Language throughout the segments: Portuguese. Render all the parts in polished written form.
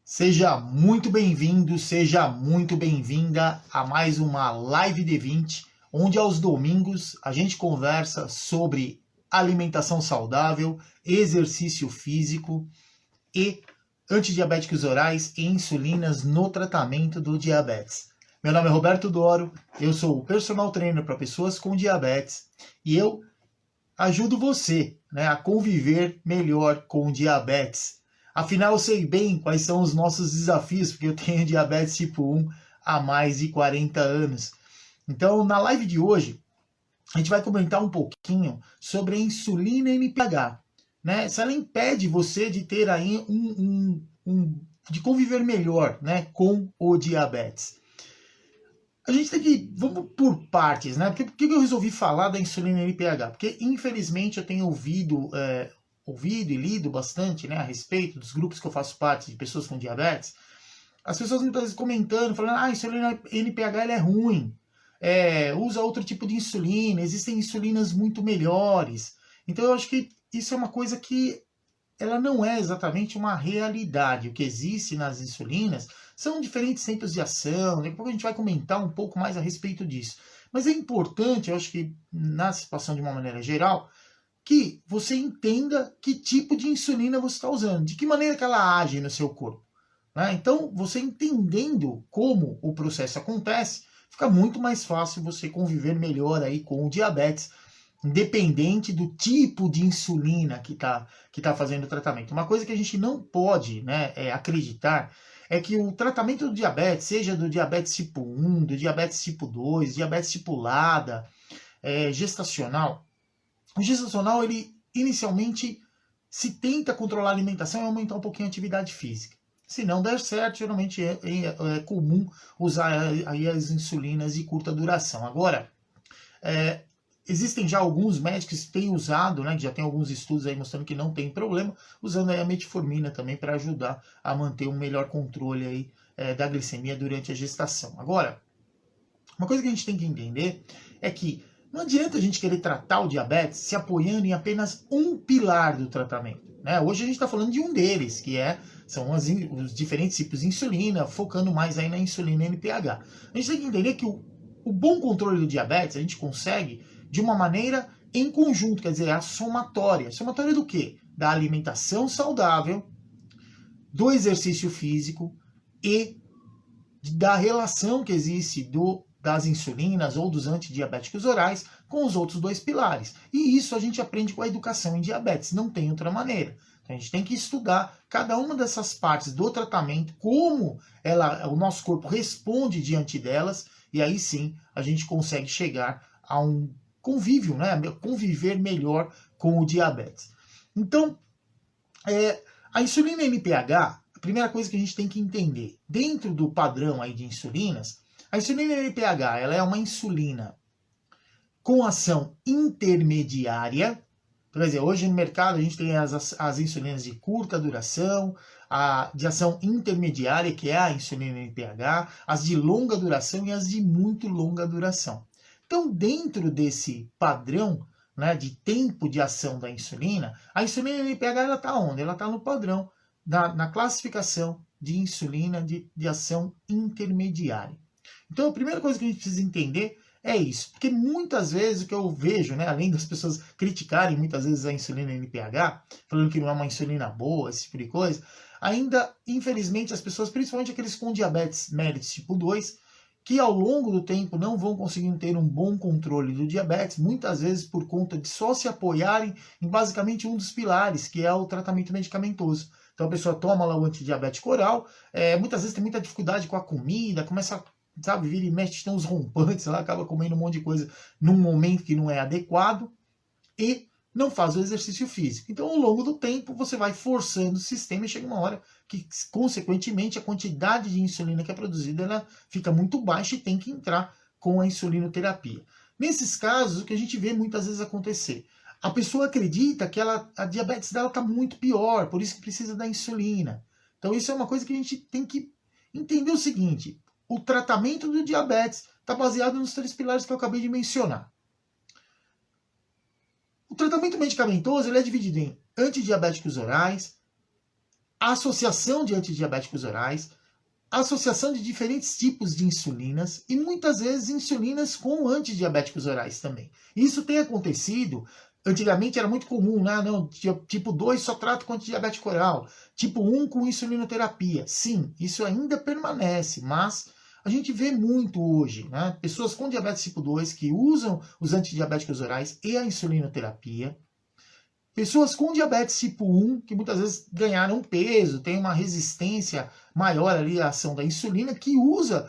Seja muito bem-vindo, seja muito bem-vinda a mais uma Live D20, onde aos domingos a gente conversa sobre alimentação saudável, exercício físico e antidiabéticos orais e insulinas no tratamento do diabetes. Meu nome é Roberto Doro, eu sou o personal trainer para pessoas com diabetes e eu ajudo você, a conviver melhor com diabetes. Afinal, eu sei bem quais são os nossos desafios, porque eu tenho diabetes tipo 1 há mais de 40 anos. Então, na live de hoje, a gente vai comentar um pouquinho sobre a insulina NPH. Se ela impede você de ter aí de conviver melhor, com o diabetes. A gente tem que, vamos por partes, Por que eu resolvi falar da insulina NPH? Porque, infelizmente, eu tenho ouvido e lido bastante, a respeito dos grupos que eu faço parte, de pessoas com diabetes, as pessoas muitas vezes comentando, falando, a insulina NPH ela é ruim, usa outro tipo de insulina, existem insulinas muito melhores. Então, eu acho que isso é uma coisa que ela não é exatamente uma realidade. O que existe nas insulinas são diferentes centros de ação, daqui a pouco a gente vai comentar um pouco mais a respeito disso. Mas é importante, eu acho que na situação de uma maneira geral, que você entenda que tipo de insulina você está usando, de que maneira que ela age no seu corpo. Então, você entendendo como o processo acontece, fica muito mais fácil você conviver melhor aí com o diabetes, independente do tipo de insulina que tá fazendo o tratamento. Uma coisa que a gente não pode acreditar é que o tratamento do diabetes, seja do diabetes tipo 1, do diabetes tipo 2, diabetes tipo LADA, gestacional, o gestacional, ele inicialmente se tenta controlar a alimentação e aumentar um pouquinho a atividade física. Se não der certo, geralmente é comum usar aí as insulinas de curta duração. Agora, existem já alguns médicos que têm usado, que já tem alguns estudos aí mostrando que não tem problema, usando aí a metformina também para ajudar a manter um melhor controle aí, da glicemia durante a gestação. Agora, uma coisa que a gente tem que entender é que não adianta a gente querer tratar o diabetes se apoiando em apenas um pilar do tratamento. Hoje a gente está falando de um deles, que são os diferentes tipos de insulina, focando mais aí na insulina NPH. A gente tem que entender que o bom controle do diabetes a gente consegue de uma maneira em conjunto, quer dizer, a somatória. Somatória do quê? Da alimentação saudável, do exercício físico e da relação que existe das insulinas ou dos antidiabéticos orais com os outros dois pilares. E isso a gente aprende com a educação em diabetes, não tem outra maneira. Então a gente tem que estudar cada uma dessas partes do tratamento, como o nosso corpo responde diante delas, e aí sim a gente consegue chegar a um convívio, conviver melhor com o diabetes. Então, a insulina NPH, a primeira coisa que a gente tem que entender, dentro do padrão aí de insulinas, a insulina NPH ela é uma insulina com ação intermediária. Quer dizer, hoje no mercado a gente tem as insulinas de curta duração, a de ação intermediária, que é a insulina NPH, as de longa duração e as de muito longa duração. Então, dentro desse padrão de tempo de ação da insulina, a insulina NPH está onde? Ela está no padrão, na classificação de insulina de ação intermediária. Então, a primeira coisa que a gente precisa entender é isso, porque muitas vezes o que eu vejo, além das pessoas criticarem muitas vezes a insulina NPH, falando que não é uma insulina boa, esse tipo de coisa, ainda, infelizmente, as pessoas, principalmente aqueles com diabetes mellitus tipo 2, que ao longo do tempo não vão conseguindo ter um bom controle do diabetes, muitas vezes por conta de só se apoiarem em basicamente um dos pilares, que é o tratamento medicamentoso. Então a pessoa toma lá o antidiabético oral, muitas vezes tem muita dificuldade com a comida, começa vira e mexe, tem uns rompantes lá, acaba comendo um monte de coisa num momento que não é adequado e não faz o exercício físico. Então, ao longo do tempo, você vai forçando o sistema e chega uma hora que, consequentemente, a quantidade de insulina que é produzida ela fica muito baixa e tem que entrar com a insulinoterapia. Nesses casos, o que a gente vê muitas vezes acontecer, a pessoa acredita que a diabetes dela está muito pior, por isso que precisa da insulina. Então, isso é uma coisa que a gente tem que entender o seguinte: o tratamento do diabetes está baseado nos 3 pilares que eu acabei de mencionar. O tratamento medicamentoso ele é dividido em antidiabéticos orais, a associação de antidiabéticos orais, a associação de diferentes tipos de insulinas e muitas vezes insulinas com antidiabéticos orais também. Isso tem acontecido. Antigamente era muito comum, né? Não, tipo 2 só trata com antidiabético oral, tipo 1 com insulinoterapia. Sim, isso ainda permanece, mas a gente vê muito hoje, né? Pessoas com diabetes tipo 2 que usam os antidiabéticos orais e a insulinoterapia. Pessoas com diabetes tipo 1, que muitas vezes ganharam peso, tem uma resistência maior ali à ação da insulina, que usa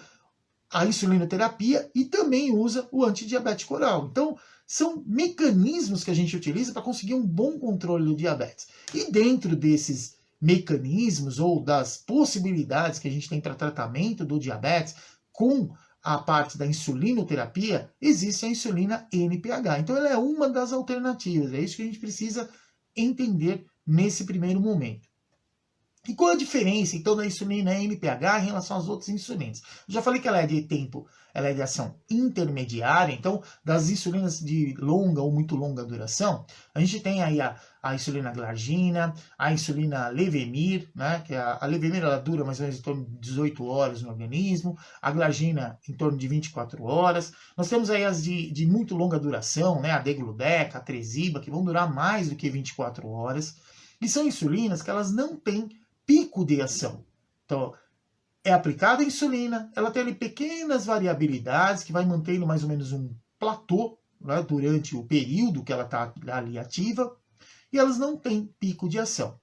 a insulinoterapia e também usa o antidiabético oral. Então, são mecanismos que a gente utiliza para conseguir um bom controle do diabetes. E dentro desses mecanismos ou das possibilidades que a gente tem para tratamento do diabetes, com a parte da insulinoterapia, existe a insulina NPH. Então, ela é uma das alternativas. É isso que a gente precisa entender nesse primeiro momento. E qual a diferença, então, da insulina NPH em relação às outras insulinas? Eu já falei que ela é de tempo, ela é de ação intermediária, então, das insulinas de longa ou muito longa duração, a gente tem aí a insulina glargina, a insulina Levemir, né, que a Levemir ela dura mais ou menos em torno de 18 horas no organismo, a glargina em torno de 24 horas. Nós temos aí as de muito longa duração, né, a Degludec, a Tresiba, que vão durar mais do que 24 horas. E são insulinas que elas não têm pico de ação. Então, é aplicada a insulina, ela tem ali pequenas variabilidades que vai mantendo mais ou menos um platô, né, durante o período que ela está ali ativa, e elas não têm pico de ação.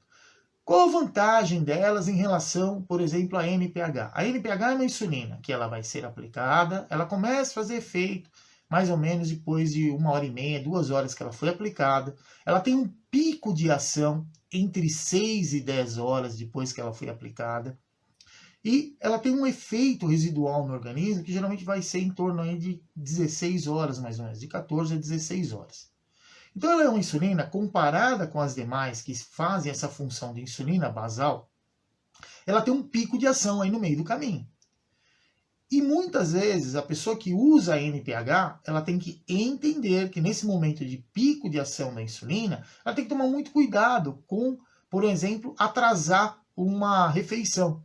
Qual a vantagem delas em relação, por exemplo, à NPH? A NPH é uma insulina que ela vai ser aplicada, ela começa a fazer efeito mais ou menos depois de 1h30, 2 horas que ela foi aplicada. Ela tem um pico de ação entre 6 e 10 horas depois que ela foi aplicada. E ela tem um efeito residual no organismo que geralmente vai ser em torno aí de 16 horas, mais ou menos, de 14 a 16 horas. Então ela é uma insulina, comparada com as demais que fazem essa função de insulina basal, ela tem um pico de ação aí no meio do caminho. E muitas vezes a pessoa que usa a NPH, ela tem que entender que nesse momento de pico de ação da insulina, ela tem que tomar muito cuidado com, por exemplo, atrasar uma refeição.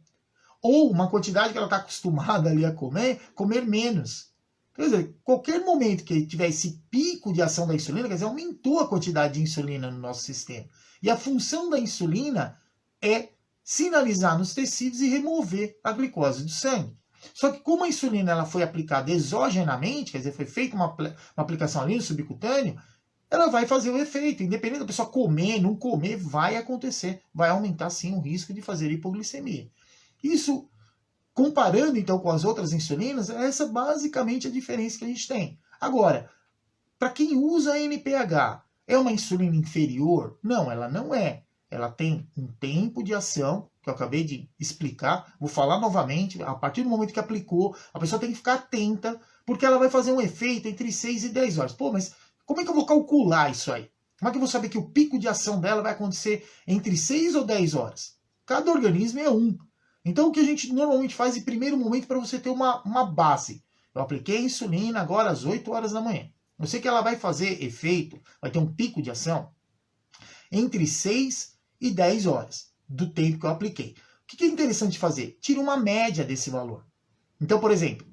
Ou uma quantidade que ela está acostumada ali a comer menos. Quer dizer, qualquer momento que tiver esse pico de ação da insulina, quer dizer, aumentou a quantidade de insulina no nosso sistema. E a função da insulina é sinalizar nos tecidos e remover a glicose do sangue. Só que como a insulina ela foi aplicada exogenamente, quer dizer, foi feita uma aplicação ali no subcutâneo, ela vai fazer o efeito. Independente da pessoa comer, não comer, vai acontecer. Vai aumentar sim o risco de fazer hipoglicemia. Isso, comparando então com as outras insulinas, essa é basicamente a diferença que a gente tem. Agora, para quem usa a NPH, é uma insulina inferior? Não, ela não é. Ela tem um tempo de ação, que eu acabei de explicar, vou falar novamente, a partir do momento que aplicou, a pessoa tem que ficar atenta, porque ela vai fazer um efeito entre 6 e 10 horas. Pô, mas como é que eu vou calcular isso aí? Como é que eu vou saber que o pico de ação dela vai acontecer entre 6 ou 10 horas? Cada organismo é um. Então o que a gente normalmente faz em primeiro momento para você ter uma base. Eu apliquei a insulina agora às 8 horas da manhã. Eu sei que ela vai fazer efeito, vai ter um pico de ação entre 6 e 10 horas do tempo que eu apliquei. O que é interessante fazer? Tira uma média desse valor. Então, por exemplo,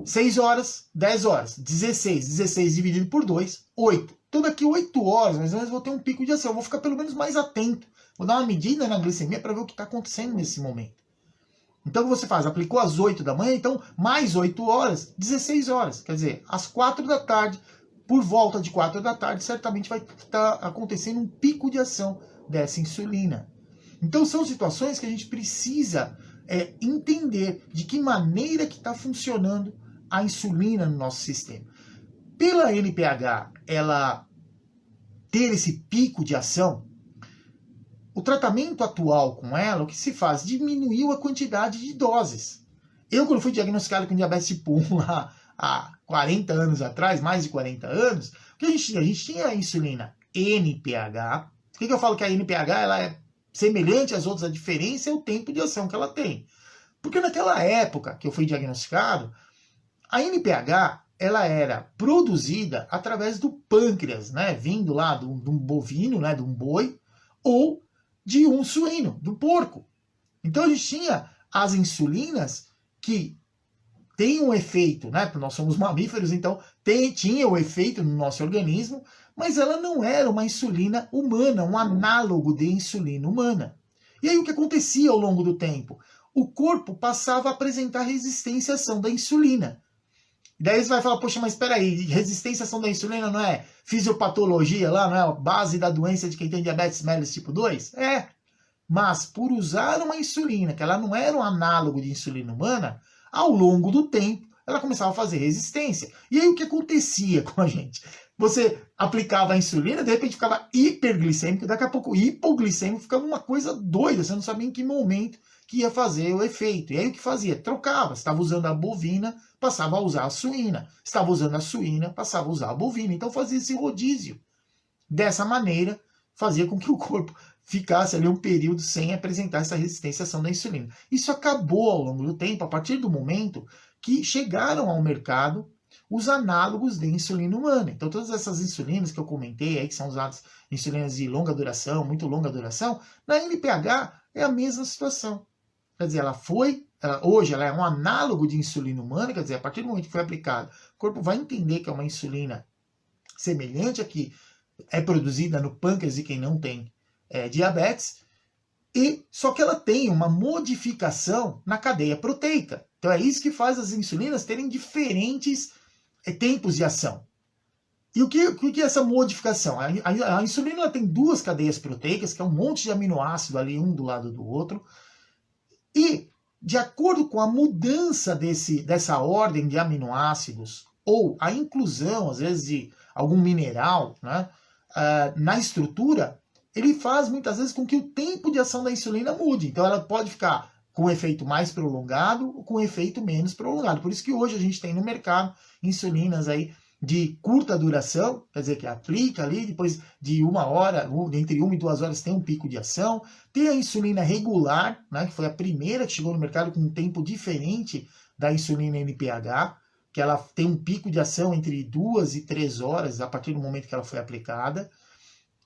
6 horas, 10 horas, 16. 16 dividido por 2, 8. Então daqui 8 horas, mais ou menos, eu vou ter um pico de ação. Eu vou ficar pelo menos mais atento. Vou dar uma medida na glicemia para ver o que está acontecendo nesse momento. Então o que você faz? Aplicou às 8 da manhã, então mais 8 horas, 16 horas. Quer dizer, às 4 da tarde, por volta de 4 da tarde, certamente vai estar acontecendo um pico de ação dessa insulina. Então são situações que a gente precisa entender de que maneira que está funcionando a insulina no nosso sistema. Pela NPH, ela ter esse pico de ação, o tratamento atual com ela, o que se faz? Diminuiu a quantidade de doses. Eu, quando fui diagnosticado com diabetes tipo 1 lá há 40 anos atrás, mais de 40 anos, a gente tinha a insulina NPH. Por que eu falo que a NPH ela é semelhante às outras? A diferença é o tempo de ação que ela tem. Porque naquela época que eu fui diagnosticado, a NPH ela era produzida através do pâncreas, né, vindo lá de um bovino, né, de um boi, ou de um suíno, do porco. Então a gente tinha as insulinas que têm um efeito, né? Porque nós somos mamíferos, então tinha o efeito no nosso organismo, mas ela não era uma insulina humana, um análogo de insulina humana. E aí o que acontecia ao longo do tempo? O corpo passava a apresentar resistência à ação da insulina. Daí você vai falar, poxa, mas espera aí, resistência à ação da insulina não é fisiopatologia lá, não é a base da doença de quem tem diabetes mellitus tipo 2? É, mas por usar uma insulina, que ela não era um análogo de insulina humana, ao longo do tempo ela começava a fazer resistência. E aí o que acontecia com a gente? Você aplicava a insulina, de repente ficava hiperglicêmico, daqui a pouco hipoglicêmico, ficava uma coisa doida, você não sabia em que momento que ia fazer o efeito. E aí o que fazia? Trocava. Estava usando a bovina, passava a usar a suína. Estava usando a suína, passava a usar a bovina. Então fazia esse rodízio. Dessa maneira, fazia com que o corpo ficasse ali um período sem apresentar essa resistência à ação da insulina. Isso acabou ao longo do tempo, a partir do momento que chegaram ao mercado os análogos de insulina humana. Então todas essas insulinas que eu comentei aí, que são usadas insulinas de longa duração, muito longa duração, na NPH é a mesma situação. Quer dizer, hoje ela é um análogo de insulina humana, quer dizer, a partir do momento que foi aplicada, o corpo vai entender que é uma insulina semelhante a que é produzida no pâncreas de quem não tem diabetes, só que ela tem uma modificação na cadeia proteica. Então é isso que faz as insulinas terem diferentes tempos de ação. E o que é essa modificação? A insulina tem duas cadeias proteicas, que é um monte de aminoácido ali, um do lado do outro, e de acordo com a mudança dessa ordem de aminoácidos, ou a inclusão, às vezes, de algum mineral, né, na estrutura, ele faz muitas vezes com que o tempo de ação da insulina mude. Então ela pode ficar com efeito mais prolongado ou com efeito menos prolongado. Por isso que hoje a gente tem no mercado insulinas aí de curta duração, quer dizer, que aplica ali, depois de 1 hora, entre 1 e 2 horas tem um pico de ação. Tem a insulina regular, né, que foi a primeira que chegou no mercado com um tempo diferente da insulina NPH, que ela tem um pico de ação entre 2 e 3 horas a partir do momento que ela foi aplicada.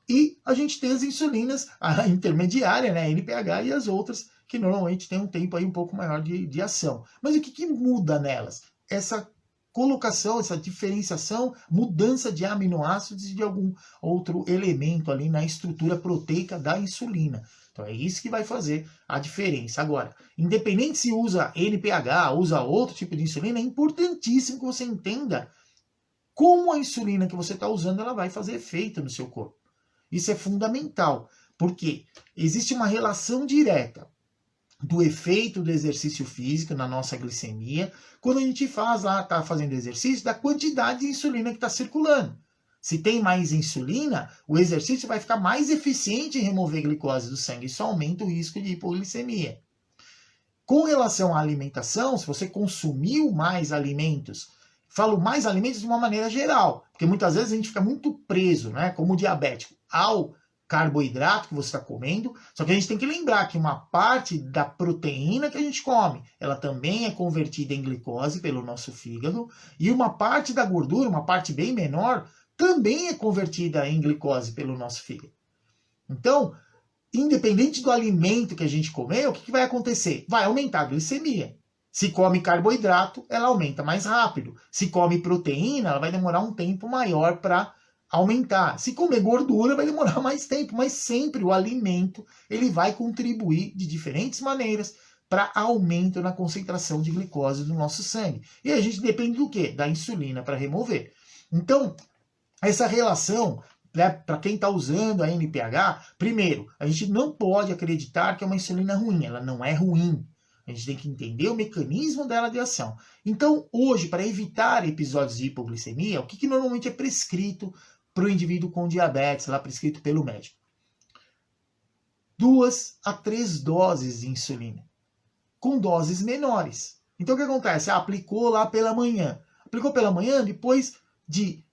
E a gente tem as insulinas, a intermediária, né, a NPH, e as outras que normalmente tem um tempo aí um pouco maior de ação. Mas o que muda nelas? Essa colocação, essa diferenciação, mudança de aminoácidos e de algum outro elemento ali na estrutura proteica da insulina. Então é isso que vai fazer a diferença. Agora, independente se usa NPH, usa outro tipo de insulina, é importantíssimo que você entenda como a insulina que você está usando ela vai fazer efeito no seu corpo. Isso é fundamental, porque existe uma relação direta do efeito do exercício físico na nossa glicemia, quando a gente está fazendo exercício, da quantidade de insulina que está circulando. Se tem mais insulina, o exercício vai ficar mais eficiente em remover glicose do sangue. Isso aumenta o risco de hipoglicemia. Com relação à alimentação, se você consumiu mais alimentos, falo mais alimentos de uma maneira geral, porque muitas vezes a gente fica muito preso, né, como diabético, ao carboidrato que você está comendo, só que a gente tem que lembrar que uma parte da proteína que a gente come, ela também é convertida em glicose pelo nosso fígado, e uma parte da gordura, uma parte bem menor, também é convertida em glicose pelo nosso fígado. Então, independente do alimento que a gente comer, o que vai acontecer? Vai aumentar a glicemia. Se come carboidrato, ela aumenta mais rápido. Se come proteína, ela vai demorar um tempo maior para aumentar. Se comer gordura, vai demorar mais tempo, mas sempre o alimento ele vai contribuir de diferentes maneiras para aumento na concentração de glicose do nosso sangue. E a gente depende do quê? Da insulina para remover. Então, essa relação, né, para quem está usando a NPH, primeiro, a gente não pode acreditar que é uma insulina ruim, ela não é ruim. A gente tem que entender o mecanismo dela de ação. Então, hoje, para evitar episódios de hipoglicemia, o que normalmente é prescrito para o indivíduo com diabetes, lá prescrito pelo médico? 2 a 3 doses de insulina, com doses menores. Então, o que acontece? Aplicou lá pela manhã. Aplicou pela manhã, depois de,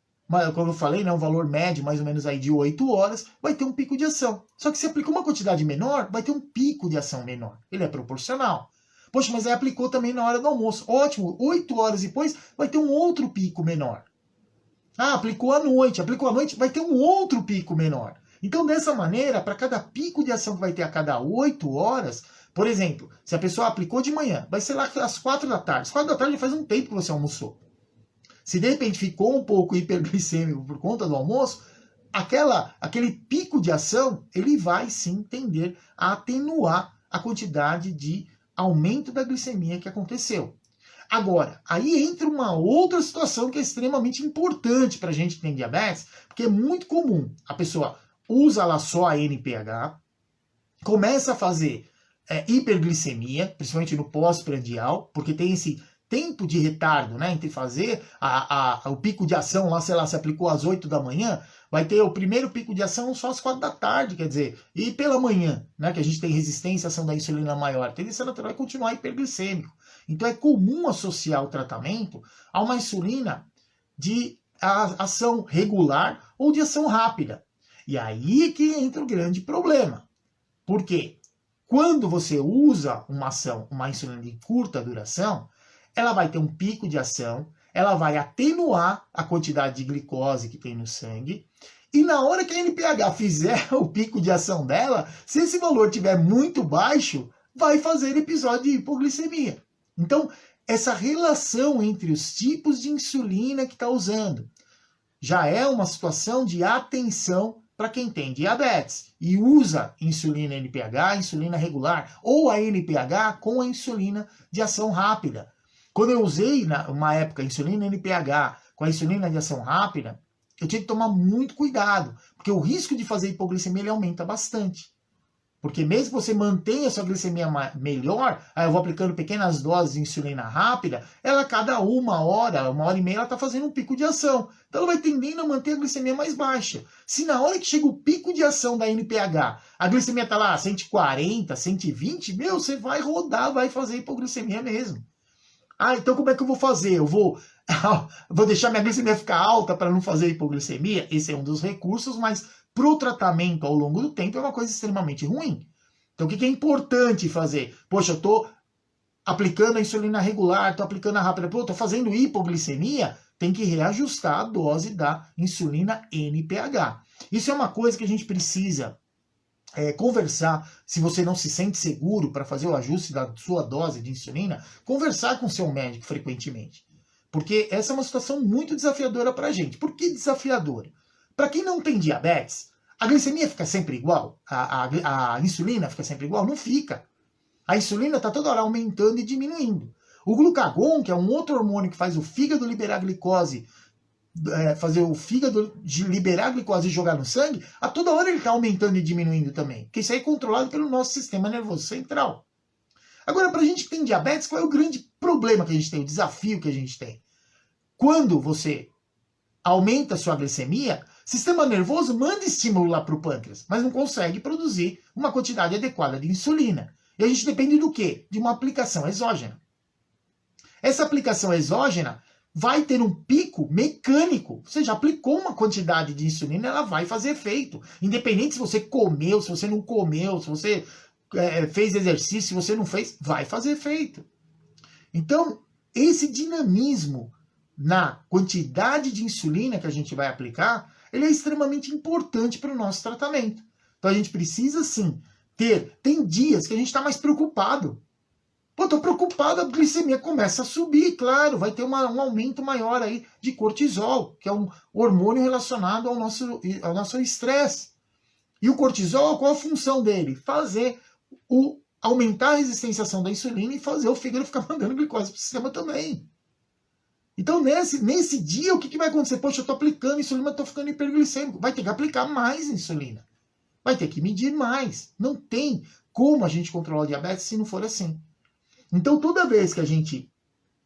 como eu falei, né, um valor médio, mais ou menos aí de 8 horas, vai ter um pico de ação. Só que se aplicou uma quantidade menor, vai ter um pico de ação menor. Ele é proporcional. Poxa, mas aí aplicou também na hora do almoço. Ótimo, 8 horas depois vai ter um outro pico menor. Ah, aplicou à noite, vai ter um outro pico menor. Então, dessa maneira, para cada pico de ação que vai ter a cada 8 horas, por exemplo, se a pessoa aplicou de manhã, vai ser lá às 4 da tarde. Às 4 da tarde faz um tempo que você almoçou. Se de repente ficou um pouco hiperglicêmico por conta do almoço, aquele pico de ação, ele vai sim tender a atenuar a quantidade de aumento da glicemia que aconteceu. Agora, aí entra uma outra situação que é extremamente importante para a gente que tem diabetes, porque é muito comum a pessoa usa lá só a NPH, começa a fazer hiperglicemia, principalmente no pós-prandial, porque tem esse tempo de retardo, né, entre fazer o pico de ação lá, sei lá, se aplicou às 8 da manhã, vai ter o primeiro pico de ação só às 4 da tarde, quer dizer, e pela manhã, né, que a gente tem resistência à ação da insulina maior, a tendência natural é continuar hiperglicêmico. Então é comum associar o tratamento a uma insulina de ação regular ou de ação rápida. E aí que entra o grande problema. Por quê? Quando você usa uma insulina de curta duração, ela vai ter um pico de ação, ela vai atenuar a quantidade de glicose que tem no sangue, e na hora que a NPH fizer o pico de ação dela, se esse valor estiver muito baixo, vai fazer episódio de hipoglicemia. Então, essa relação entre os tipos de insulina que está usando já é uma situação de atenção para quem tem diabetes e usa insulina NPH, insulina regular, ou a NPH com a insulina de ação rápida. Quando eu usei, uma época, a insulina NPH com a insulina de ação rápida, eu tinha que tomar muito cuidado, porque o risco de fazer hipoglicemia ele aumenta bastante. Porque mesmo que você mantenha a sua glicemia melhor, aí eu vou aplicando pequenas doses de insulina rápida, ela a cada 1 hora e meia, ela está fazendo um pico de ação. Então ela vai tendendo a manter a glicemia mais baixa. Se na hora que chega o pico de ação da NPH, a glicemia está lá 140, 120, meu, você vai rodar, vai fazer hipoglicemia mesmo. Ah, então como é que eu vou fazer? Eu vou deixar minha glicemia ficar alta para não fazer hipoglicemia? Esse é um dos recursos, mas para o tratamento ao longo do tempo é uma coisa extremamente ruim. Então o que é importante fazer? Poxa, eu estou aplicando a insulina regular, estou aplicando a rápida, estou fazendo hipoglicemia, tem que reajustar a dose da insulina NPH. Isso é uma coisa que a gente precisa conversar. Se você não se sente seguro para fazer o ajuste da sua dose de insulina, conversar com seu médico frequentemente. Porque essa é uma situação muito desafiadora para a gente. Por que desafiadora? Para quem não tem diabetes, a glicemia fica sempre igual? A insulina fica sempre igual? Não fica. A insulina está toda hora aumentando e diminuindo. O glucagon, que é um outro hormônio que faz o fígado liberar glicose, fazer o fígado liberar glicose e jogar no sangue, a toda hora ele está aumentando e diminuindo também. Porque isso aí é controlado pelo nosso sistema nervoso central. Agora, para a gente que tem diabetes, qual é o grande problema que a gente tem, o desafio que a gente tem? Quando você aumenta a sua glicemia, o sistema nervoso manda estímulo lá para o pâncreas, mas não consegue produzir uma quantidade adequada de insulina. E a gente depende do quê? De uma aplicação exógena. Essa aplicação exógena vai ter um pico mecânico. Você já aplicou uma quantidade de insulina, ela vai fazer efeito. Independente se você comeu, se você não comeu, se você fez exercício, se você não fez, vai fazer efeito. Então, esse dinamismo na quantidade de insulina que a gente vai aplicar, ele é extremamente importante para o nosso tratamento. Então a gente precisa sim tem dias que a gente está mais preocupado. Pô, tô preocupado, a glicemia começa a subir, claro, vai ter um aumento maior aí de cortisol, que é um hormônio relacionado ao nosso estresse. E o cortisol, qual a função dele? Aumentar a resistência à ação da insulina e fazer o fígado ficar mandando glicose para o sistema também. Então, nesse dia, o que vai acontecer? Poxa, eu tô aplicando insulina, mas tô ficando hiperglicêmico. Vai ter que aplicar mais insulina. Vai ter que medir mais. Não tem como a gente controlar o diabetes se não for assim. Então, toda vez que a gente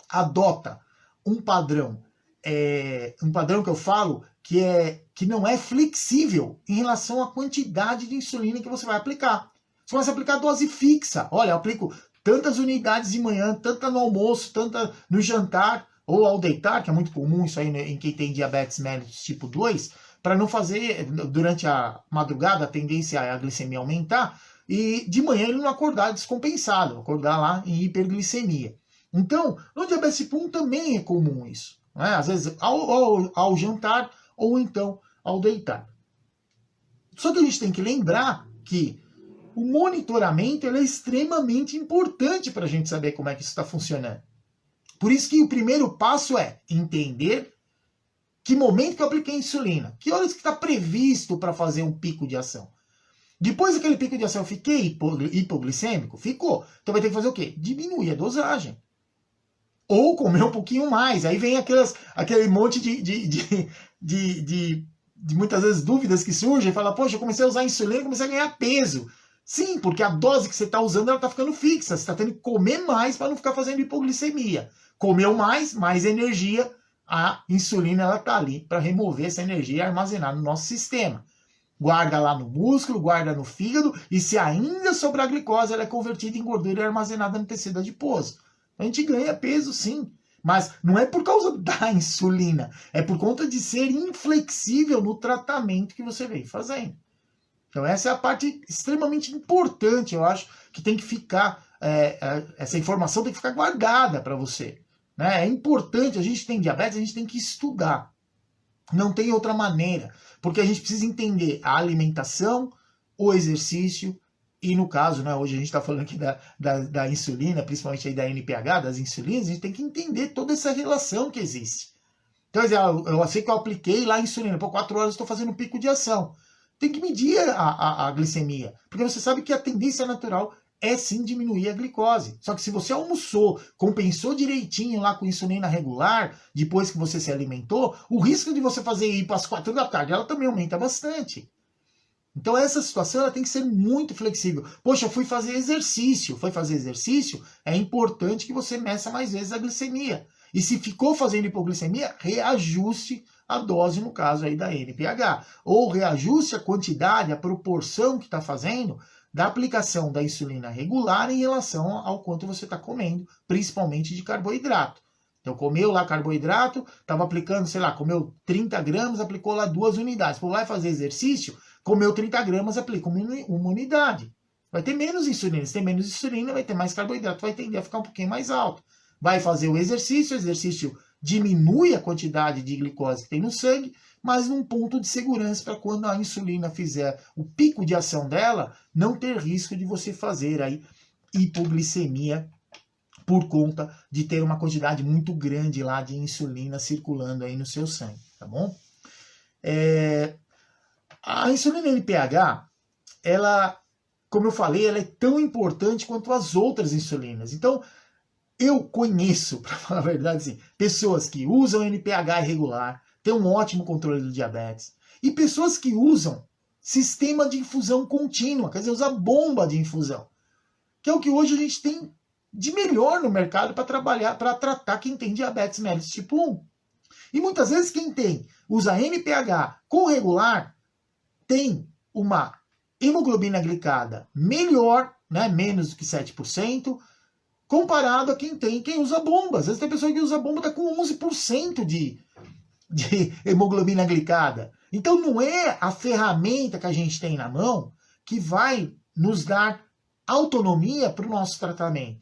adota um padrão que eu falo que não é flexível em relação à quantidade de insulina que você vai aplicar. Você começa a aplicar dose fixa. Olha, eu aplico tantas unidades de manhã, tanta no almoço, tanta no jantar, ou ao deitar, que é muito comum isso aí em quem tem diabetes mellitus tipo 2, para não fazer, durante a madrugada, a tendência é a glicemia aumentar, e de manhã ele não acordar descompensado, acordar lá em hiperglicemia. Então, no diabetes tipo 1 também é comum isso. Né? Às vezes ao jantar ou então ao deitar. Só que a gente tem que lembrar que o monitoramento é extremamente importante para a gente saber como é que isso está funcionando. Por isso que o primeiro passo é entender que momento que eu apliquei a insulina, que horas que está previsto para fazer um pico de ação. Depois daquele pico de ação, eu fiquei hipoglicêmico? Ficou. Então vai ter que fazer o quê? Diminuir a dosagem. Ou comer um pouquinho mais. Aí vem aquele monte de muitas vezes dúvidas que surgem. Fala, poxa, eu comecei a usar insulina e comecei a ganhar peso. Sim, porque a dose que você está usando, ela está ficando fixa. Você está tendo que comer mais para não ficar fazendo hipoglicemia. Comeu mais energia. A insulina ela está ali para remover essa energia e armazenar no nosso sistema. Guarda lá no músculo, guarda no fígado, e se ainda sobrar glicose, ela é convertida em gordura e armazenada no tecido adiposo. A gente ganha peso, sim, mas não é por causa da insulina, é por conta de ser inflexível no tratamento que você vem fazendo. Então essa é a parte extremamente importante, eu acho, que tem que ficar, essa informação tem que ficar guardada para você. Né? É importante, a gente tem diabetes, a gente tem que estudar. Não tem outra maneira, porque a gente precisa entender a alimentação, o exercício e, no caso, né, hoje a gente está falando aqui da insulina, principalmente aí da NPH, das insulinas, a gente tem que entender toda essa relação que existe. Então, eu sei que eu apliquei lá a insulina, por 4 horas eu estou fazendo um pico de ação. Tem que medir a glicemia, porque você sabe que a tendência natural é sim diminuir a glicose. Só que se você almoçou, compensou direitinho lá com insulina regular, depois que você se alimentou, o risco de você fazer hipo às 4 da tarde, ela também aumenta bastante. Então essa situação ela tem que ser muito flexível. Poxa, eu fui fazer exercício. Foi fazer exercício? É importante que você meça mais vezes a glicemia. E se ficou fazendo hipoglicemia, reajuste a dose, no caso aí da NPH. Ou reajuste a quantidade, a proporção que está fazendo da aplicação da insulina regular em relação ao quanto você está comendo, principalmente de carboidrato. Então, comeu lá carboidrato, estava aplicando, sei lá, comeu 30 gramas, aplicou lá 2 unidades. Vai fazer exercício, comeu 30 gramas, aplica uma unidade. Vai ter menos insulina. Se tem menos insulina, vai ter mais carboidrato, vai tender a ficar um pouquinho mais alto. Vai fazer o exercício diminui a quantidade de glicose que tem no sangue, mas num ponto de segurança para quando a insulina fizer o pico de ação dela, não ter risco de você fazer aí hipoglicemia por conta de ter uma quantidade muito grande lá de insulina circulando aí no seu sangue, tá bom? A insulina NPH, ela, como eu falei, ela é tão importante quanto as outras insulinas. Então, eu conheço, para falar a verdade, assim, pessoas que usam NPH irregular, têm um ótimo controle do diabetes, e pessoas que usam sistema de infusão contínua, quer dizer, usa bomba de infusão, que é o que hoje a gente tem de melhor no mercado para trabalhar, para tratar quem tem diabetes mellitus tipo 1. E muitas vezes quem usa NPH com regular, tem uma hemoglobina glicada melhor, né, menos do que 7%, comparado a quem usa bomba. Às vezes tem pessoa que usa bomba está com 11% de hemoglobina glicada. Então não é a ferramenta que a gente tem na mão que vai nos dar autonomia para o nosso tratamento.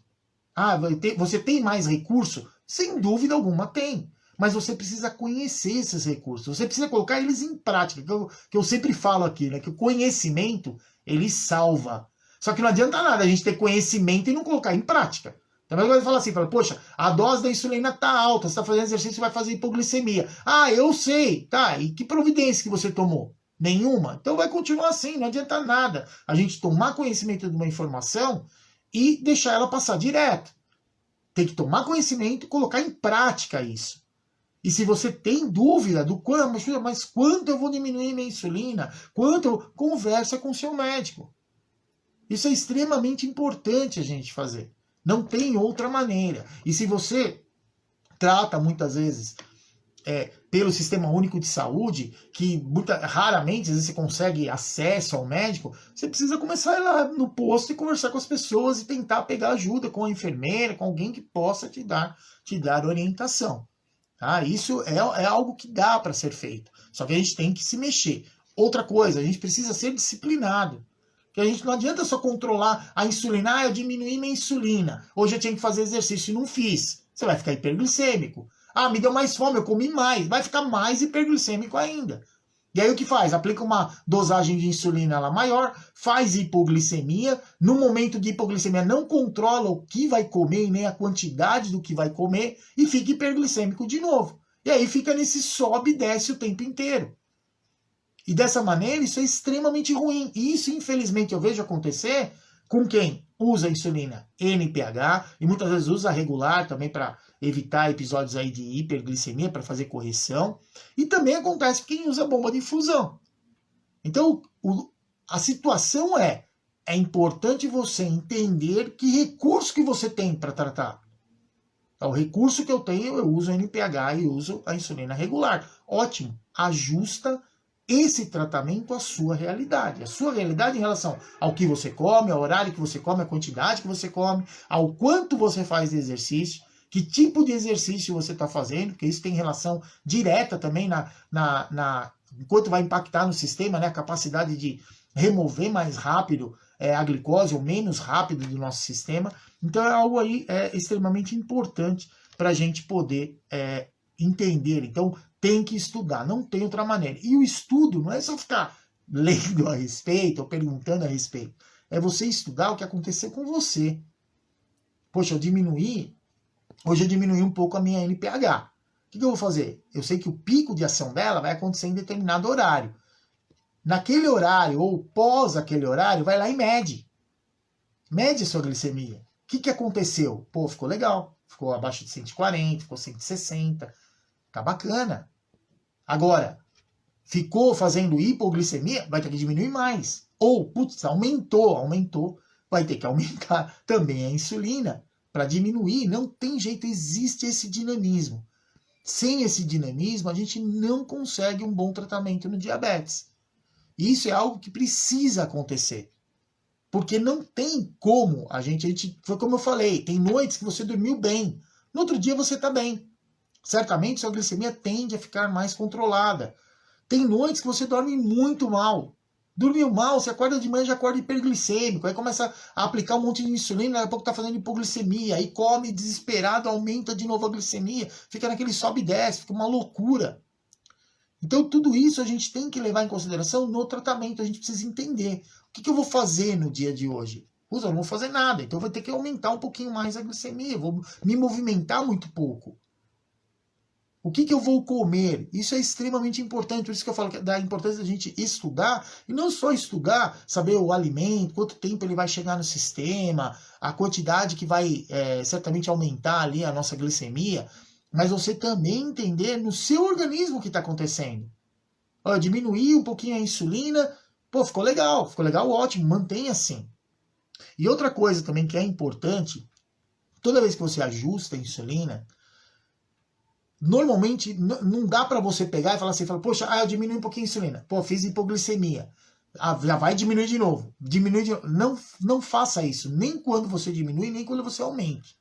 Você tem mais recurso? Sem dúvida alguma tem. Mas você precisa conhecer esses recursos. Você precisa colocar eles em prática. Que eu sempre falo aqui, né? Que o conhecimento, ele salva. Só que não adianta nada a gente ter conhecimento e não colocar em prática. Também vai falar assim, poxa, a dose da insulina está alta, você está fazendo exercício, vai fazer hipoglicemia. Eu sei, tá, e que providência que você tomou? Nenhuma. Então vai continuar assim, não adianta nada a gente tomar conhecimento de uma informação e deixar ela passar direto. Tem que tomar conhecimento e colocar em prática isso. E se você tem dúvida do quanto, mas quanto eu vou diminuir minha insulina, conversa com o seu médico. Isso é extremamente importante a gente fazer. Não tem outra maneira. E se você trata muitas vezes pelo Sistema Único de Saúde, que raramente às vezes você consegue acesso ao médico, você precisa começar a ir lá no posto e conversar com as pessoas e tentar pegar ajuda com a enfermeira, com alguém que possa te dar orientação. Tá? Isso é algo que dá para ser feito. Só que a gente tem que se mexer. Outra coisa, a gente precisa ser disciplinado. Que a gente não adianta só controlar a insulina. Eu diminuí minha insulina. Hoje eu tinha que fazer exercício e não fiz. Você vai ficar hiperglicêmico. Me deu mais fome, eu comi mais. Vai ficar mais hiperglicêmico ainda. E aí o que faz? Aplica uma dosagem de insulina lá maior, faz hipoglicemia, no momento de hipoglicemia não controla o que vai comer e nem a quantidade do que vai comer e fica hiperglicêmico de novo. E aí fica nesse sobe e desce o tempo inteiro. E dessa maneira isso é extremamente ruim. E isso infelizmente eu vejo acontecer com quem usa insulina NPH e muitas vezes usa regular também para evitar episódios aí de hiperglicemia, para fazer correção. E também acontece com quem usa bomba de infusão. Então, a situação é importante você entender que recurso que você tem para tratar. O recurso que eu tenho, eu uso NPH e uso a insulina regular. Ótimo, ajusta esse tratamento à sua realidade. A sua realidade em relação ao que você come, ao horário que você come, à quantidade que você come, ao quanto você faz de exercício, que tipo de exercício você está fazendo, porque isso tem relação direta também enquanto vai impactar no sistema, né, a capacidade de remover mais rápido a glicose ou menos rápido do nosso sistema. Então é algo aí extremamente importante para a gente poder entender. Então tem que estudar, não tem outra maneira. E o estudo não é só ficar lendo a respeito ou perguntando a respeito. É você estudar o que aconteceu com você. Poxa, hoje eu diminuí um pouco a minha NPH. O que eu vou fazer? Eu sei que o pico de ação dela vai acontecer em determinado horário. Naquele horário, ou pós aquele horário, vai lá e mede. Mede a sua glicemia. O que aconteceu? Pô, ficou legal. Ficou abaixo de 140, ficou 160. Tá bacana. Agora, ficou fazendo hipoglicemia, vai ter que diminuir mais. Ou, putz, aumentou, vai ter que aumentar também a insulina para diminuir. Não tem jeito, existe esse dinamismo. Sem esse dinamismo, a gente não consegue um bom tratamento no diabetes. E isso é algo que precisa acontecer. Porque não tem como foi como eu falei, tem noites que você dormiu bem, no outro dia você está bem. Certamente sua glicemia tende a ficar mais controlada. Tem noites que você dorme muito mal. Dormiu mal, você acorda de manhã e já acorda hiperglicêmico, aí começa a aplicar um monte de insulina, daqui a pouco está fazendo hipoglicemia, aí come desesperado, aumenta de novo a glicemia, fica naquele sobe e desce, fica uma loucura. Então tudo isso a gente tem que levar em consideração no tratamento, a gente precisa entender. O que eu vou fazer no dia de hoje? Eu não vou fazer nada, então eu vou ter que aumentar um pouquinho mais a glicemia, eu vou me movimentar muito pouco. O que eu vou comer? Isso é extremamente importante, por isso que eu falo da importância da gente estudar, e não só estudar, saber o alimento, quanto tempo ele vai chegar no sistema, a quantidade que vai certamente aumentar ali a nossa glicemia, mas você também entender no seu organismo o que está acontecendo. Diminuir um pouquinho a insulina, pô, ficou legal, ótimo, mantenha assim. E outra coisa também que é importante, toda vez que você ajusta a insulina, normalmente não dá para você pegar e falar assim, poxa, eu diminui um pouquinho a insulina, pô, fiz hipoglicemia, já vai diminuir de novo, não faça isso, nem quando você diminui, nem quando você aumente.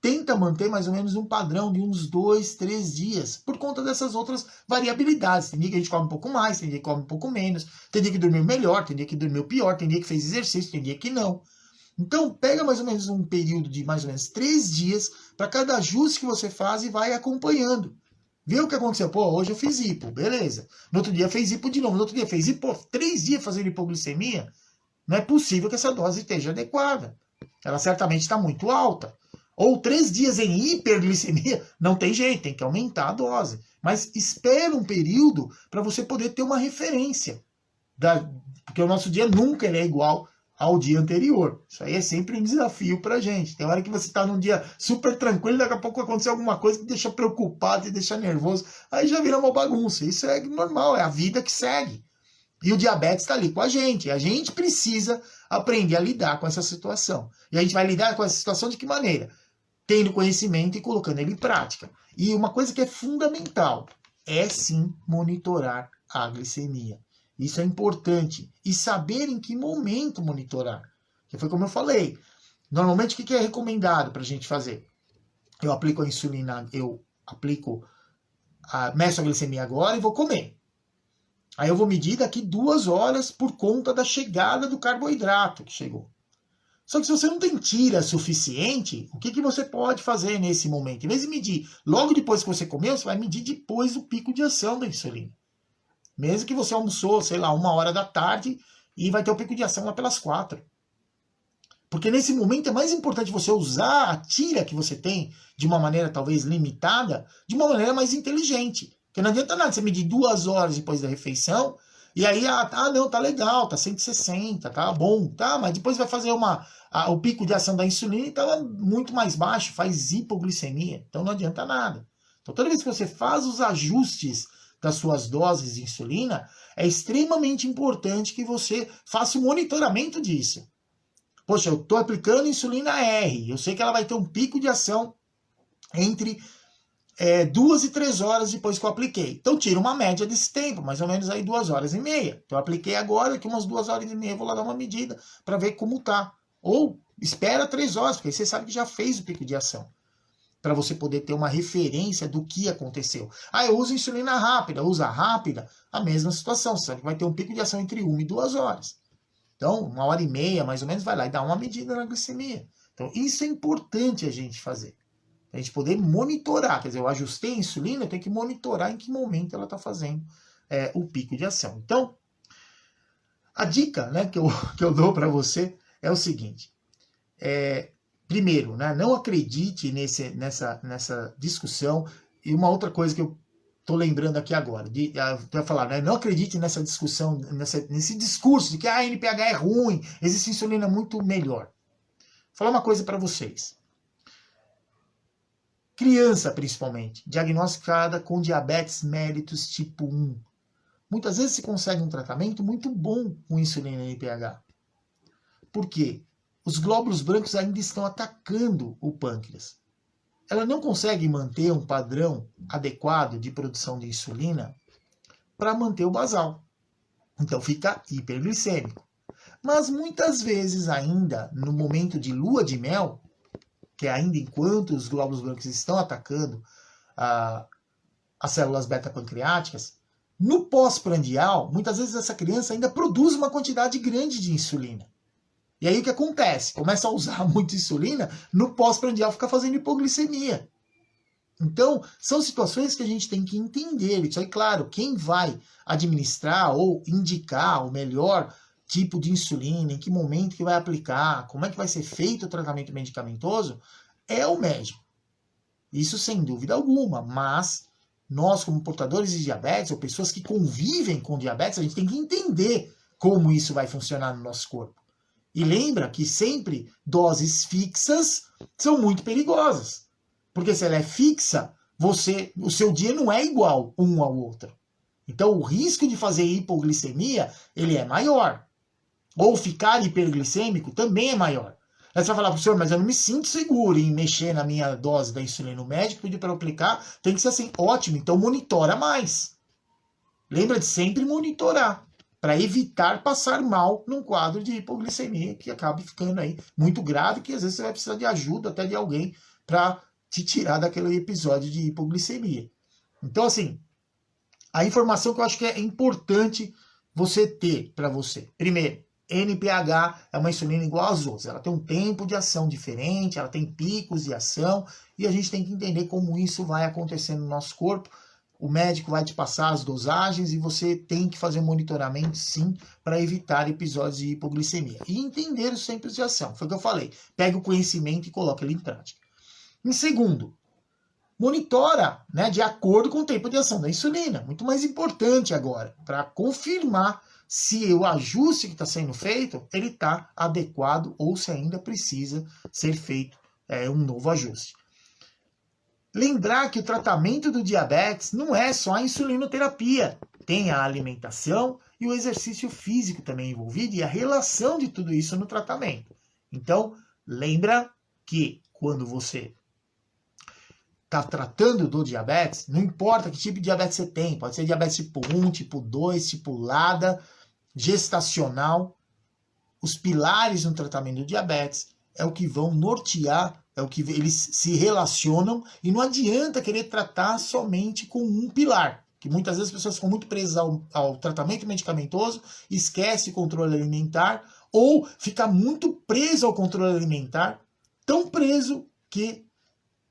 Tenta manter mais ou menos um padrão de uns 2, 3 dias, por conta dessas outras variabilidades. Tem dia que a gente come um pouco mais, tem dia que come um pouco menos, tem dia que dormiu melhor, tem dia que dormiu pior, tem dia que fez exercício, tem dia que não. Então, pega mais ou menos um período de mais ou menos 3 dias para cada ajuste que você faz e vai acompanhando. Vê o que aconteceu. Pô, hoje eu fiz hipo, beleza. No outro dia fez hipo de novo, no outro dia fez hipo. 3 dias fazendo hipoglicemia, não é possível que essa dose esteja adequada. Ela certamente está muito alta. Ou 3 dias em hiperglicemia, não tem jeito, tem que aumentar a dose. Mas espera um período para você poder ter uma referência. Porque o nosso dia nunca é igual ao dia anterior. Isso aí é sempre um desafio pra gente. Tem hora que você tá num dia super tranquilo, daqui a pouco acontecer alguma coisa que deixa preocupado e deixa nervoso, aí já vira uma bagunça. Isso é normal, é a vida que segue. E o diabetes está ali com a gente. A gente precisa aprender a lidar com essa situação. E a gente vai lidar com essa situação de que maneira? Tendo conhecimento e colocando ele em prática. E uma coisa que é fundamental é sim monitorar a glicemia. Isso é importante. E saber em que momento monitorar. Que foi como eu falei. Normalmente, o que é recomendado para a gente fazer? Eu aplico a insulina, meço a glicemia agora e vou comer. Aí eu vou medir daqui 2 horas por conta da chegada do carboidrato que chegou. Só que se você não tem tira suficiente, o que você pode fazer nesse momento? Em vez de medir logo depois que você comeu, você vai medir depois do pico de ação da insulina. Mesmo que você almoçou, sei lá, 1h da tarde e vai ter o pico de ação lá pelas 4. Porque nesse momento é mais importante você usar a tira que você tem de uma maneira talvez limitada, de uma maneira mais inteligente. Porque não adianta nada você medir 2 horas depois da refeição e aí, não, tá legal, tá 160, tá bom, tá, mas depois vai fazer o pico de ação da insulina e tá muito mais baixo, faz hipoglicemia, então não adianta nada. Então toda vez que você faz os ajustes das suas doses de insulina, é extremamente importante que você faça o monitoramento disso. Poxa, eu estou aplicando insulina R, eu sei que ela vai ter um pico de ação entre 2 e 3 horas depois que eu apliquei. Então tira uma média desse tempo, mais ou menos aí 2 horas e meia. Então eu apliquei agora, daqui umas 2 horas e meia eu vou lá dar uma medida para ver como tá. Ou espera 3 horas, porque aí você sabe que já fez o pico de ação. Para você poder ter uma referência do que aconteceu. Eu uso insulina rápida, usa rápida, a mesma situação. Você sabe que vai ter um pico de ação entre 1 e 2 horas. Então, 1h30, mais ou menos, vai lá e dá uma medida na glicemia. Então, isso é importante a gente fazer. A gente poder monitorar. Quer dizer, eu ajustei a insulina, eu tenho que monitorar em que momento ela está fazendo o pico de ação. Então, a dica, né, que eu dou para você é o seguinte. Primeiro, né, não acredite nessa discussão. E uma outra coisa que eu estou lembrando aqui agora, para falar, né, não acredite nessa discussão, nesse discurso de que a NPH é ruim, existe insulina muito melhor. Vou falar uma coisa para vocês. Criança, principalmente, diagnosticada com diabetes mellitus tipo 1. Muitas vezes se consegue um tratamento muito bom com insulina NPH. Por quê? Os glóbulos brancos ainda estão atacando o pâncreas. Ela não consegue manter um padrão adequado de produção de insulina para manter o basal. Então fica hiperglicêmico. Mas muitas vezes ainda, no momento de lua de mel, que é ainda enquanto os glóbulos brancos estão atacando as células beta-pancreáticas, no pós-prandial, muitas vezes essa criança ainda produz uma quantidade grande de insulina. E aí o que acontece? Começa a usar muito insulina, no pós-prandial fica fazendo hipoglicemia. Então, são situações que a gente tem que entender. Isso aí, claro, quem vai administrar ou indicar o melhor tipo de insulina, em que momento que vai aplicar, como é que vai ser feito o tratamento medicamentoso, é o médico. Isso sem dúvida alguma, mas nós como portadores de diabetes, ou pessoas que convivem com diabetes, a gente tem que entender como isso vai funcionar no nosso corpo. E lembra que sempre doses fixas são muito perigosas. Porque se ela é fixa, o seu dia não é igual um ao outro. Então o risco de fazer hipoglicemia, ele é maior. Ou ficar hiperglicêmico também é maior. Aí você vai falar, professor, mas eu não me sinto seguro em mexer na minha dose da insulina. O médico pediu para eu aplicar, tem que ser assim, ótimo, então monitora mais. Lembra de sempre monitorar, para evitar passar mal num quadro de hipoglicemia que acabe ficando aí muito grave, que às vezes você vai precisar de ajuda até de alguém para te tirar daquele episódio de hipoglicemia. Então, assim, a informação que eu acho que é importante você ter para você. Primeiro, NPH é uma insulina igual às outras. Ela tem um tempo de ação diferente, ela tem picos de ação, e a gente tem que entender como isso vai acontecer no nosso corpo. O médico vai te passar as dosagens e você tem que fazer um monitoramento, sim, para evitar episódios de hipoglicemia. E entender os tempos de ação. Foi o que eu falei. Pega o conhecimento e coloca ele em prática. Em segundo, monitora, né, de acordo com o tempo de ação da insulina. Muito mais importante agora, para confirmar se o ajuste que está sendo feito, ele está adequado ou se ainda precisa ser feito um novo ajuste. Lembrar que o tratamento do diabetes não é só a insulinoterapia. Tem a alimentação e o exercício físico também envolvido e a relação de tudo isso no tratamento. Então, lembra que quando você está tratando do diabetes, não importa que tipo de diabetes você tem, pode ser diabetes tipo 1, tipo 2, tipo LADA, gestacional, os pilares no tratamento do diabetes é o que vão nortear, é o que eles se relacionam, e não adianta querer tratar somente com um pilar, que muitas vezes as pessoas ficam muito presas ao tratamento medicamentoso, esquece o controle alimentar, ou fica muito preso ao controle alimentar, tão preso que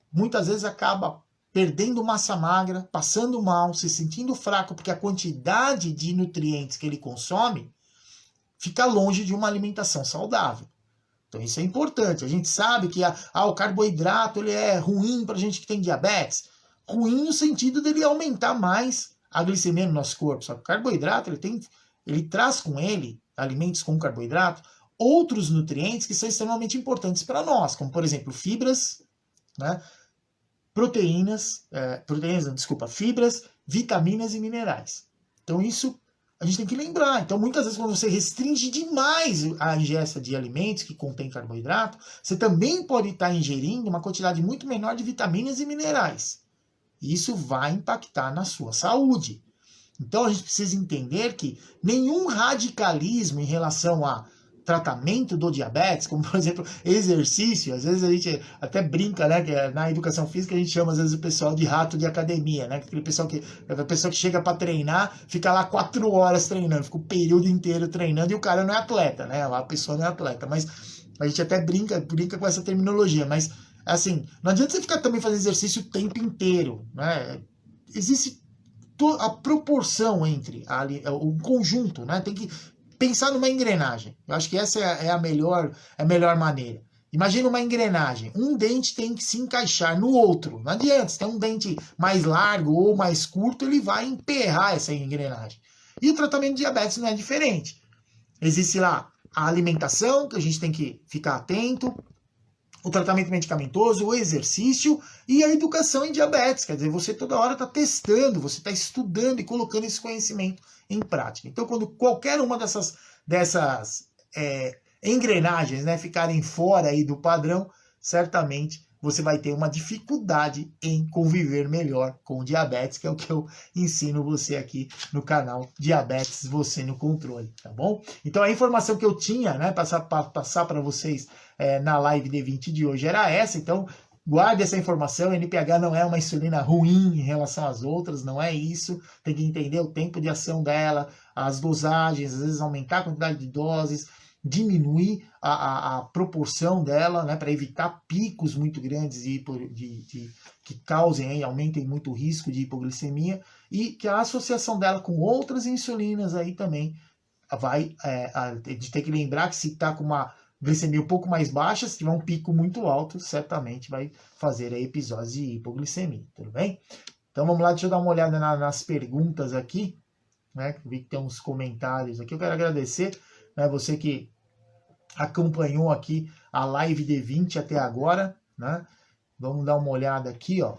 muitas vezes acaba perdendo massa magra, passando mal, se sentindo fraco, porque a quantidade de nutrientes que ele consome fica longe de uma alimentação saudável. Então isso é importante. A gente sabe que o carboidrato ele é ruim para gente que tem diabetes. Ruim no sentido dele aumentar mais a glicemia no nosso corpo. Só que o carboidrato ele traz com ele, alimentos com carboidrato, outros nutrientes que são extremamente importantes para nós, como por exemplo fibras, né? Fibras, vitaminas e minerais. Então isso a gente tem que lembrar. Então muitas vezes quando você restringe demais a ingesta de alimentos que contém carboidrato, você também pode estar ingerindo uma quantidade muito menor de vitaminas e minerais. Isso vai impactar na sua saúde. Então a gente precisa entender que nenhum radicalismo em relação a tratamento do diabetes, como por exemplo exercício, às vezes a gente até brinca, né, que na educação física a gente chama às vezes o pessoal de rato de academia, né, aquele pessoal que chega para treinar, fica lá 4 horas treinando, fica o período inteiro treinando e o cara não é atleta, né, a pessoa não é atleta, mas a gente até brinca com essa terminologia, mas assim, não adianta você ficar também fazendo exercício o tempo inteiro, né, existe a proporção entre o conjunto, né, tem que pensar numa engrenagem. Eu acho que essa é a melhor maneira. Imagina uma engrenagem. Um dente tem que se encaixar no outro. Não adianta. Se tem um dente mais largo ou mais curto, ele vai emperrar essa engrenagem. E o tratamento de diabetes não é diferente. Existe lá a alimentação, que a gente tem que ficar atento, o tratamento medicamentoso, o exercício e a educação em diabetes. Quer dizer, você toda hora está testando, você está estudando e colocando esse conhecimento em prática. Então, quando qualquer uma dessas engrenagens, né, ficarem fora aí do padrão, certamente você vai ter uma dificuldade em conviver melhor com o diabetes, que é o que eu ensino você aqui no canal Diabetes Você no Controle, tá bom? Então a informação que eu tinha, né, passar para vocês na live D20 de hoje era essa, então guarde essa informação, NPH não é uma insulina ruim em relação às outras, não é isso, tem que entender o tempo de ação dela, as dosagens, às vezes aumentar a quantidade de doses, diminuir a proporção dela, né, para evitar picos muito grandes que causem, aumentem muito o risco de hipoglicemia, e que a associação dela com outras insulinas aí também a gente tem que lembrar que se está com uma glicemia um pouco mais baixa, se tiver um pico muito alto, certamente vai fazer aí episódios de hipoglicemia, tudo bem? Então vamos lá, deixa eu dar uma olhada nas perguntas aqui, né, vi que tem uns comentários aqui, eu quero agradecer, né, você que acompanhou aqui a live D20 até agora, né? Vamos dar uma olhada aqui, ó.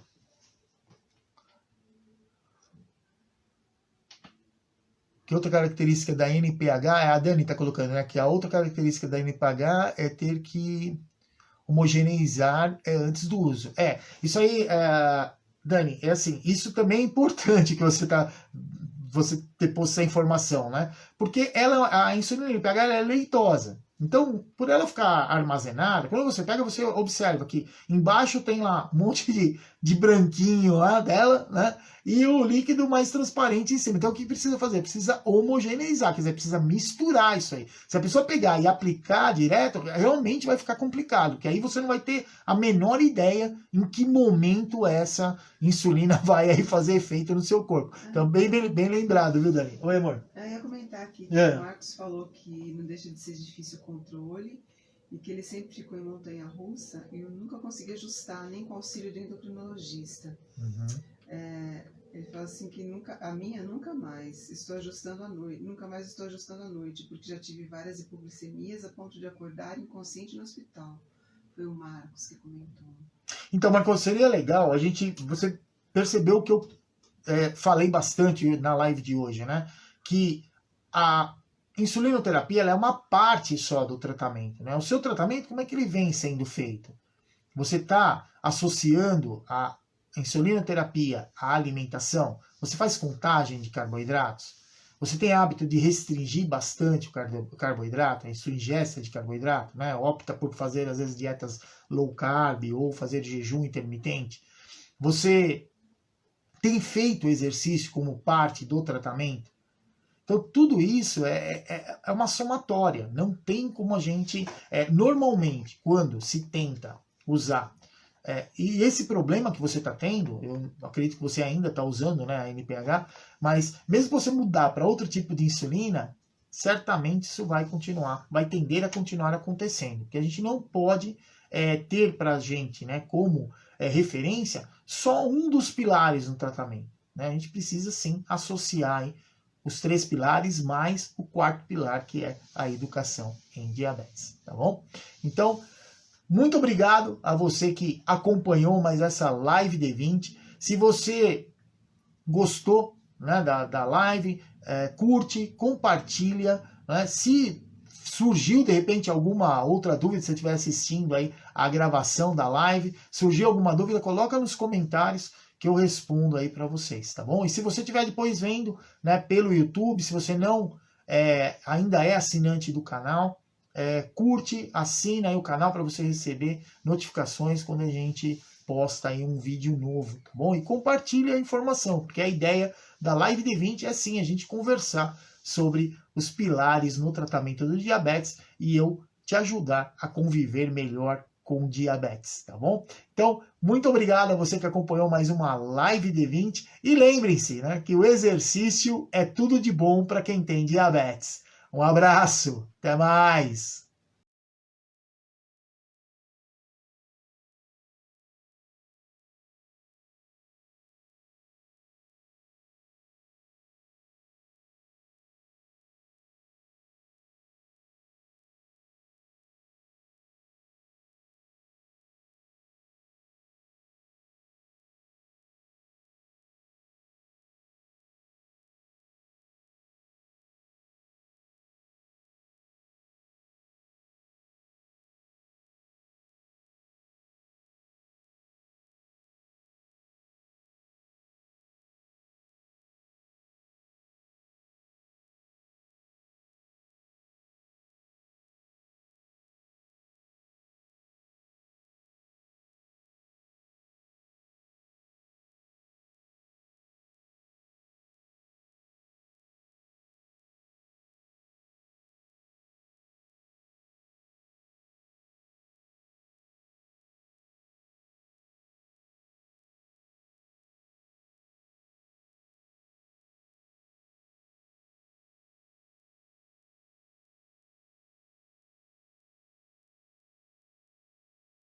Que outra característica da NPH, a Dani está colocando, né? Que a outra característica da NPH é ter que homogeneizar antes do uso. Isso aí, Dani, é assim, isso também é importante que você ter posto essa informação, né? Porque a insulina NPH ela é leitosa. Então, por ela ficar armazenada, quando você pega, você observa que embaixo tem lá um monte de branquinho lá dela, né? E o líquido mais transparente em cima. Então, o que precisa fazer? Precisa homogeneizar, quer dizer, precisa misturar isso aí. Se a pessoa pegar e aplicar direto, realmente vai ficar complicado, porque aí você não vai ter a menor ideia em que momento essa insulina vai aí fazer efeito no seu corpo. Então, bem lembrado, viu, Dani? Oi, amor. Eu ia comentar aqui que o Marcos falou que não deixa de ser difícil o controle e que ele sempre ficou em montanha-russa e eu nunca consegui ajustar, nem com auxílio de endocrinologista. Ele fala assim que nunca mais estou ajustando à noite, porque já tive várias hipoglicemias a ponto de acordar inconsciente no hospital. Foi o Marcos que comentou. Então, Marcos, seria legal, você percebeu que eu falei bastante na live de hoje, né? Que a insulinoterapia ela é uma parte só do tratamento, né? O seu tratamento, como é que ele vem sendo feito? Você está associando a insulinoterapia à alimentação? Você faz contagem de carboidratos? Você tem hábito de restringir bastante o carboidrato, a sua ingesta de carboidrato, né? Opta por fazer, às vezes, dietas low carb ou fazer jejum intermitente? Você tem feito exercício como parte do tratamento? Então, tudo isso é uma somatória. Não tem como a gente... normalmente, quando se tenta usar E esse problema que você está tendo, eu acredito que você ainda está usando, né, a NPH, mas mesmo que você mudar para outro tipo de insulina, certamente isso vai tender a continuar acontecendo. Porque a gente não pode ter para a gente, né, como referência só um dos pilares no tratamento. Né? A gente precisa sim associar aí os 3 pilares mais o 4º pilar, que é a educação em diabetes. Tá bom? Então, muito obrigado a você que acompanhou mais essa live D20. Se você gostou, né, da live, curte, compartilha. Né? Se surgiu de repente alguma outra dúvida, se você estiver assistindo aí a gravação da live, surgiu alguma dúvida, coloca nos comentários que eu respondo aí para vocês, tá bom? E se você estiver depois vendo, né, pelo YouTube, se você não ainda é assinante do canal, curte, assina aí o canal para você receber notificações quando a gente posta aí um vídeo novo, tá bom? E compartilha a informação, porque a ideia da Live D20 é sim a gente conversar sobre os pilares no tratamento do diabetes e eu te ajudar a conviver melhor com diabetes, tá bom? Então, muito obrigado a você que acompanhou mais uma Live D20 e lembrem-se, né, que o exercício é tudo de bom para quem tem diabetes. Um abraço, até mais!